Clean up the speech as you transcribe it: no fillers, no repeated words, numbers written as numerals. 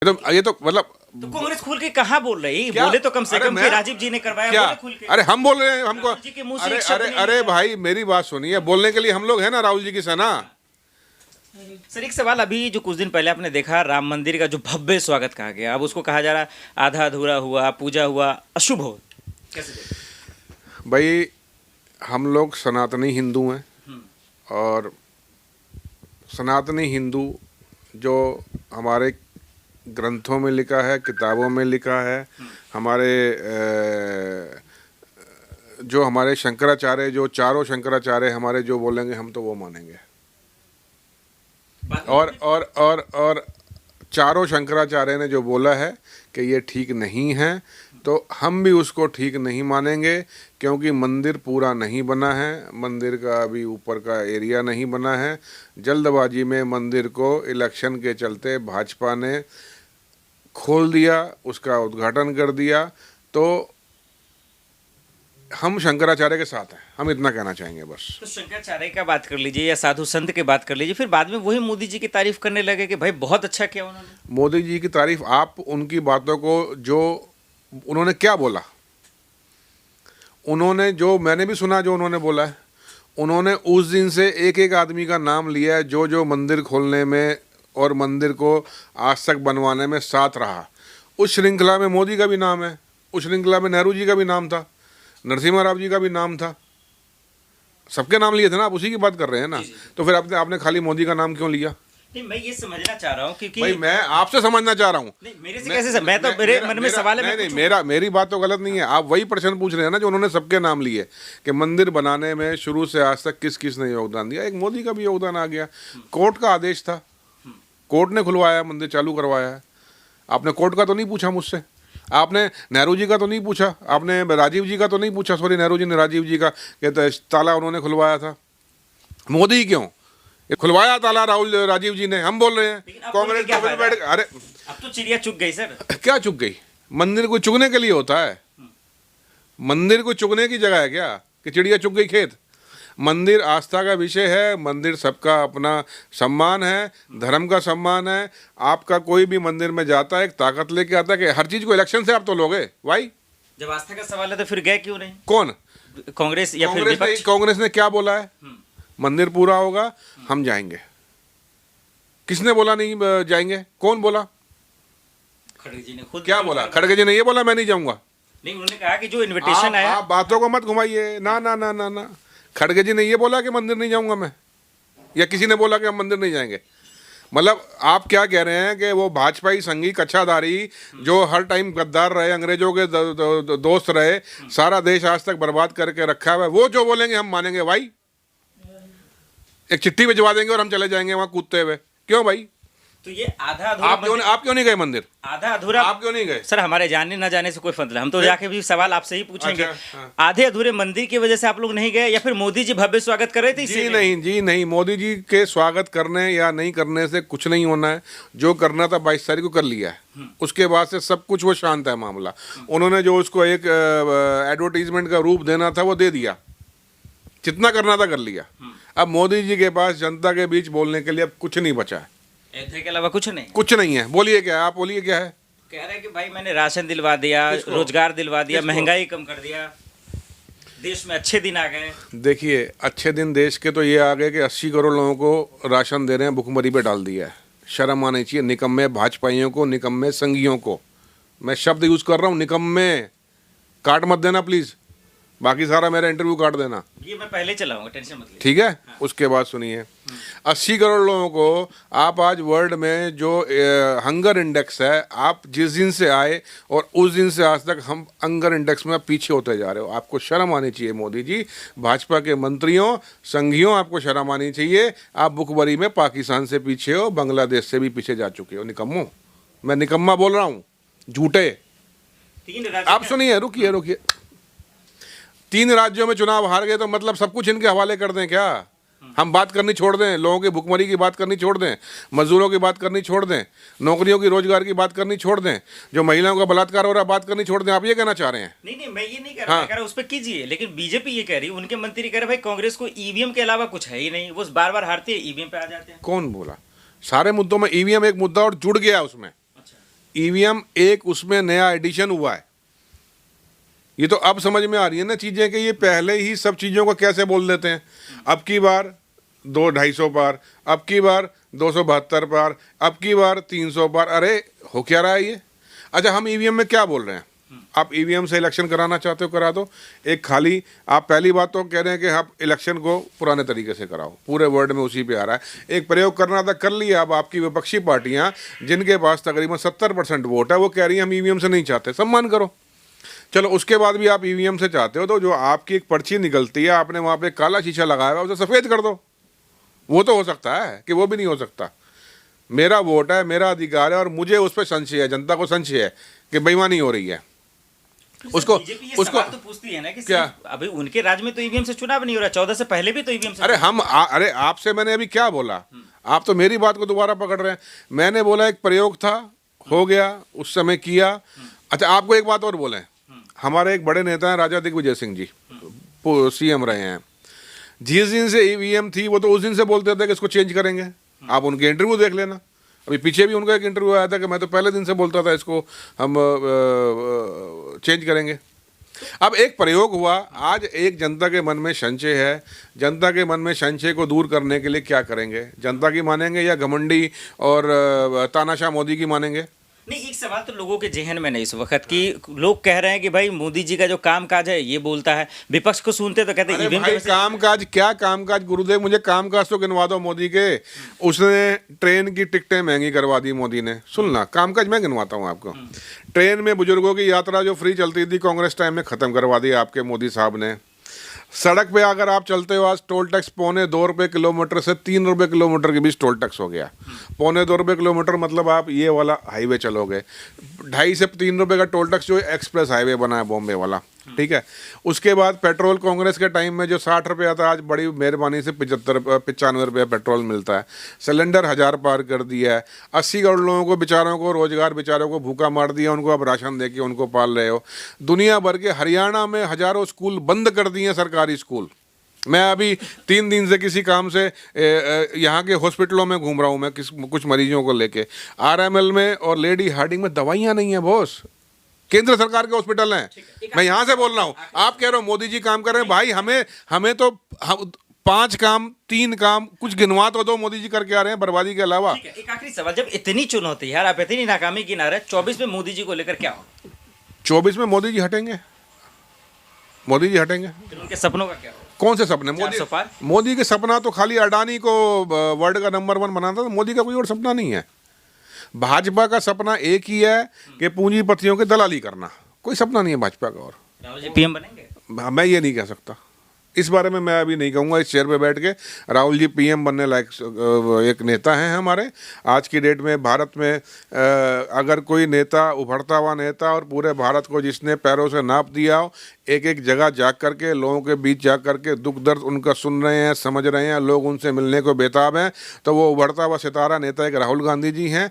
ये तो मतलब तो कांग्रेस खुल के कहाँ बोल रही, बोले तो कम से कम कि राजीव जी ने करवाया, क्या? बोले खुल के। अरे हम बोल रहे हैं, हमको राहुल जी के मुंह से अरे एक शब्द अरे नहीं अरे निकला। भाई मेरी बात सुनिए, बोलने के लिए हम लोग हैं ना, राहुल जी की सेना। सर एक सवाल, अभी जो कुछ दिन पहले आपने देखा राम मंदिर का जो भव्य स्वागत कहा गया, अब उसको कहा जा रहा आधा अधूरा हुआ, पूजा हुआ, अशुभ हो, कैसे देखते? भाई हम लोग सनातनी हिंदू हैं, और सनातनी हिंदू जो हमारे ग्रंथों में लिखा है, किताबों में लिखा है, हमारे जो हमारे शंकराचार्य, जो चारों शंकराचार्य हमारे जो बोलेंगे हम तो वो मानेंगे। और चारों शंकराचार्य ने जो बोला है कि ये ठीक नहीं है, तो हम भी उसको ठीक नहीं मानेंगे, क्योंकि मंदिर पूरा नहीं बना है, मंदिर का अभी ऊपर का एरिया नहीं बना है। जल्दबाजी में मंदिर को इलेक्शन के चलते भाजपा ने खोल दिया, उसका उद्घाटन कर दिया। तो हम शंकराचार्य के साथ हैं, हम इतना कहना चाहेंगे बस। तो शंकराचार्य का बात कर लीजिए या साधु संत की बात कर लीजिए, फिर बाद में वही मोदी जी की तारीफ करने लगे कि भाई बहुत अच्छा किया उन्होंने। मोदी जी की तारीफ, आप उनकी बातों को, जो उन्होंने क्या बोला, उन्होंने जो मैंने भी सुना जो उन्होंने बोला है, उन्होंने उस दिन से एक एक आदमी का नाम लिया है जो जो मंदिर खोलने में और मंदिर को आज तक बनवाने में साथ रहा। उस श्रृंखला में मोदी का भी नाम है, उस श्रृंखला में नेहरू जी का भी नाम था, नरसिम्हा राव जी का भी नाम था, सबके नाम लिए थे ना। आप उसी की बात कर रहे हैं ना। तो फिर आपने खाली मोदी का नाम क्यों लिया? नहीं, मैं ये समझना चाह रहा हूँ क्योंकि भाई मैं आपसे समझना चाह रहा हूँ। नहीं, मेरे से कैसे मैं तो मेरे मन में सवाल है। नहीं, मेरी बात तो गलत नहीं है। आप वही प्रश्न पूछ रहे हैं ना जो उन्होंने सबके नाम लिए, कि मंदिर बनाने में शुरू से आज तक किस किस ने योगदान दिया। एक मोदी का भी योगदान आ गया। कोर्ट का आदेश था, कोर्ट ने खुलवाया, मंदिर चालू करवाया है। आपने कोर्ट का तो नहीं पूछा मुझसे, आपने नेहरू जी का तो नहीं पूछा, आपने राजीव जी का तो नहीं पूछा, सॉरी नेहरू जी ने राजीव जी का, कि ताला उन्होंने खुलवाया था। मोदी क्यों ये खुलवाया ताला? राजीव जी ने। हम बोल रहे हैं कांग्रेस को बैठ, अरे अब तो चिड़िया चुग गई सर। क्या चुग गई? मंदिर को चुगने के लिए होता है? मंदिर को चुगने की जगह है क्या कि चिड़िया चुग गई खेत? मंदिर आस्था का विषय है, मंदिर सबका अपना सम्मान है, धर्म का सम्मान है। आपका कोई भी मंदिर में जाता है एक ताकत लेके आता है कि हर चीज को इलेक्शन से आप तो लोगे। भाई जब आस्था का सवाल है तो फिर गए क्यों नहीं? कौन? कांग्रेस या फिर विपक्ष? कांग्रेस ने क्या बोला है? मंदिर पूरा होगा हम जाएंगे। किसने बोला नहीं जाएंगे? कौन बोला? खड़गे जी ने खुद। क्या बोला? खड़गे जी ने ये बोला मैं नहीं जाऊंगा? नहीं, उन्होंने कहा कि जो इनविटेशन आया। आप बातों को मत घुमाइए। ना ना ना ना ना, खड़गे जी ने ये बोला कि मंदिर नहीं जाऊंगा मैं, या किसी ने बोला कि हम मंदिर नहीं जाएंगे? मतलब आप क्या कह रहे हैं कि वो भाजपाई संघी कच्छाधारी जो हर टाइम गद्दार रहे, अंग्रेजों के दोस्त रहे, सारा देश आज तक बर्बाद करके रखा है, वो जो बोलेंगे हम मानेंगे? भाई एक चिट्ठी भिजवा देंगे और हम चले जाएंगे वहां कूदते हुए। क्यों भाई? तो ये आधा अधूरा आप क्यों नहीं गए मंदिर? आधा अधूरा आप क्यों नहीं गए? सर हमारे जाने ना जाने से कोई मतलब, हम तो जाके भी सवाल आपसे ही पूछेंगे। अच्छा, हाँ। आधे अधूरे मंदिर की वजह से आप लोग नहीं गए, या फिर मोदी जी भव्य स्वागत कर रहे थे जी नहीं, जी नहीं, मोदी जी के स्वागत करने या नहीं करने से कुछ नहीं होना है। जो करना था 22 तारीख को कर लिया है, उसके बाद से सब कुछ वो शांत है मामला। उन्होंने जो उसको एक एडवर्टीजमेंट का रूप देना था वो दे दिया, जितना करना था कर लिया। अब मोदी जी के पास जनता के बीच बोलने के लिए अब कुछ नहीं बचा है, ऐसे के अलावा कुछ नहीं। कुछ नहीं है। बोलिए क्या? आप बोलिए क्या है? कह रहे हैं कि भाई मैंने राशन दिलवा दिया, रोजगार दिलवा दिया, महंगाई कम कर दिया, देश में अच्छे दिन आ गए। देखिए अच्छे दिन देश के तो ये आ गए कि 80 करोड़ लोगों को राशन दे रहे हैं, भुखमरी पे डाल दिया है। शर्म आनी चाहिए निकम्मे भाजपाइयों को, निकम्मे संघियों को। मैं शब्द यूज कर रहा हूँ निकम्मे। काट मत देना प्लीज, बाकी सारा मेरा इंटरव्यू काट देना। ये मैं पहले चलाऊंगा, टेंशन मत लीजिए। ठीक है? हाँ। उसके बाद सुनिए, 80 करोड़ लोगों को आप आज वर्ल्ड में जो हंगर इंडेक्स है, आप जिस दिन से आए और उस दिन से आज तक हम हंगर इंडेक्स में पीछे होते जा रहे हो। आपको शर्म आनी चाहिए मोदी जी, भाजपा के मंत्रियों, संघियों, आपको शर्म आनी चाहिए। आप भुखमरी में पाकिस्तान से पीछे हो, बांग्लादेश से भी पीछे जा चुके हो। निकम्मो, मैं निकम्मा बोल रहा हूँ, झूठे। आप सुनिए, रुकिए। 3 राज्यों में चुनाव हार गए तो मतलब सब कुछ इनके हवाले कर दें क्या? हम बात करनी छोड़ दें, लोगों की भुखमरी की बात करनी छोड़ दें, मजदूरों की बात करनी छोड़ दें, नौकरियों की, रोजगार की बात करनी छोड़ दें, जो महिलाओं का बलात्कार हो रहा है बात करनी छोड़ दें? आप ये कहना चाह रहे हैं? नहीं, मैं ये नहीं कह रहा। हाँ। मैं कह रहा उस पर कीजिए, लेकिन बीजेपी ये कह रही, उनके मंत्री कह रहे भाई कांग्रेस को ईवीएम के अलावा कुछ है ही नहीं, वो बार बार हारती है, ईवीएम पे आ जाते हैं। कौन बोला? सारे मुद्दों में ईवीएम एक मुद्दा और जुड़ गया उसमें। ईवीएम एक उसमें नया एडिशन हुआ है। ये तो अब समझ में आ रही है ना चीज़ें कि ये पहले ही सब चीज़ों को कैसे बोल देते हैं। अब की बार 200-250 पार, अब की बार 272 पार, अब की बार 300 पार। अरे हो क्या रहा है ये? अच्छा, हम ईवीएम में क्या बोल रहे हैं? आप ईवीएम से इलेक्शन कराना चाहते हो, करा दो। एक खाली आप पहली बात तो कह रहे हैं कि आप इलेक्शन को पुराने तरीके से कराओ, पूरे वर्ल्ड में उसी पे आ रहा है। एक प्रयोग करना था, कर लिया। अब आपकी विपक्षी पार्टियां जिनके पास तकरीबन 70% वोट है वो कह रही हैं हम ईवीएम से नहीं चाहते। सम्मान करो। चलो, उसके बाद भी आप ईवीएम से चाहते हो तो जो आपकी एक पर्ची निकलती है, आपने वहाँ पे काला शीशा लगाया हुआ, उसे सफ़ेद कर दो। वो तो हो सकता है कि वो भी नहीं हो सकता। मेरा वोट है, मेरा अधिकार है और मुझे उस पर संशय है, जनता को संशय है कि बेईमानी हो रही है। उसको उसको तो पूछती है ना कि क्या अभी उनके राज्य में तो ईवीएम से चुनाव नहीं हो रहा, 14 से पहले भी तो ईवीएम से। अरे अरे आपसे मैंने अभी क्या बोला? आप तो मेरी बात को दोबारा पकड़ रहे हैं। मैंने बोला एक प्रयोग था, हो गया, उस समय किया। अच्छा, आपको एक बात और बोले, हमारे एक बड़े नेता हैं राजा दिग्विजय सिंह जी, सीएम रहे हैं। जिस दिन से ईवीएम थी वो तो उस दिन से बोलते थे कि इसको चेंज करेंगे। आप उनके इंटरव्यू देख लेना। अभी पीछे भी उनका एक इंटरव्यू आया था कि मैं तो पहले दिन से बोलता था इसको हम चेंज करेंगे। अब एक प्रयोग हुआ, आज एक जनता के मन में संशय है। जनता के मन में संशय को दूर करने के लिए क्या करेंगे? जनता की मानेंगे या घमंडी और तानाशाह मोदी की मानेंगे? नहीं, एक सवाल तो लोगों के जहन में नहीं इस वक्त की लोग कह रहे हैं कि भाई मोदी जी का जो कामकाज है ये बोलता है, विपक्ष को सुनते तो कहते हैं ईवीएम भाई कामकाज क्या कामकाज? गुरुदेव मुझे कामकाज तो गिनवा दो मोदी के। उसने ट्रेन की टिकटें महंगी करवा दी मोदी ने। सुनना, कामकाज मैं गिनवाता हूँ आपको। ट्रेन में बुजुर्गों की यात्रा जो फ्री चलती थी कांग्रेस टाइम में, खत्म करवा दी आपके मोदी साहब ने। सड़क पे अगर आप चलते हो आज, टोल टैक्स ₹2.25 किलोमीटर से ₹3 किलोमीटर के बीच टोल टैक्स हो गया। ₹2.25 किलोमीटर मतलब आप ये वाला हाईवे चलोगे, 2.5 से ₹3 का टोल टैक्स जो एक्सप्रेस हाईवे बना है बॉम्बे वाला, ठीक है। उसके बाद पेट्रोल कांग्रेस के टाइम में जो ₹60 था, आज बड़ी मेहरबानी से 95 रुपये पेट्रोल मिलता है। सिलेंडर 1000 पार कर दिया है। 80 करोड़ लोगों को बेचारों को रोजगार, बेचारों को भूखा मार दिया। उनको अब राशन दे के उनको पाल रहे हो। दुनिया भर के हरियाणा में हजारों स्कूल बंद कर दिए, सरकारी स्कूल। मैं अभी 3 दिन से किसी काम से यहाँ के हॉस्पिटलों में घूम रहा हूँ, मैं कुछ मरीजों को लेके। RML में और लेडी हार्डिंग में दवाइयाँ नहीं है बॉस। केंद्र सरकार के हॉस्पिटल हैं। मैं यहाँ से बोल रहा हूँ। आप कह रहे हो मोदी जी काम कर रहे हैं। भाई हमें तो 5 काम 3 काम कुछ गिनवा तो दो मोदी जी करके आ रहे हैं बर्बादी के अलावा। एक आखिरी सवाल, जब इतनी चुनौती है, आप इतनी नाकामी किनारे, 24 में मोदी जी को लेकर क्या हो? 24 में मोदी जी हटेंगे। मोदी जी हटेंगे। फिर उनके सपनों का क्या हो? कौन से सपने? मोदी के सपना तो खाली अडानी को वर्ल्ड का नंबर 1 बनाना था। मोदी का कोई और सपना नहीं है। भाजपा का सपना एक ही है कि पूंजीपतियों की दलाली करना। कोई सपना नहीं है भाजपा का। और राहुल जी पीएम बनेंगे? मैं ये नहीं कह सकता। इस बारे में मैं अभी नहीं कहूँगा इस चेयर पे बैठ के। राहुल जी पीएम बनने लायक एक नेता हैं हमारे। आज की डेट में भारत में अगर कोई नेता, उभरता हुआ नेता, और पूरे भारत को जिसने पैरों से नाप दिया हो, एक एक जगह जा कर के लोगों के बीच जा कर के दुख दर्द उनका सुन रहे हैं, समझ रहे हैं, लोग उनसे मिलने को बेताब हैं, तो वो उभरता हुआ सितारा नेता एक राहुल गांधी जी हैं।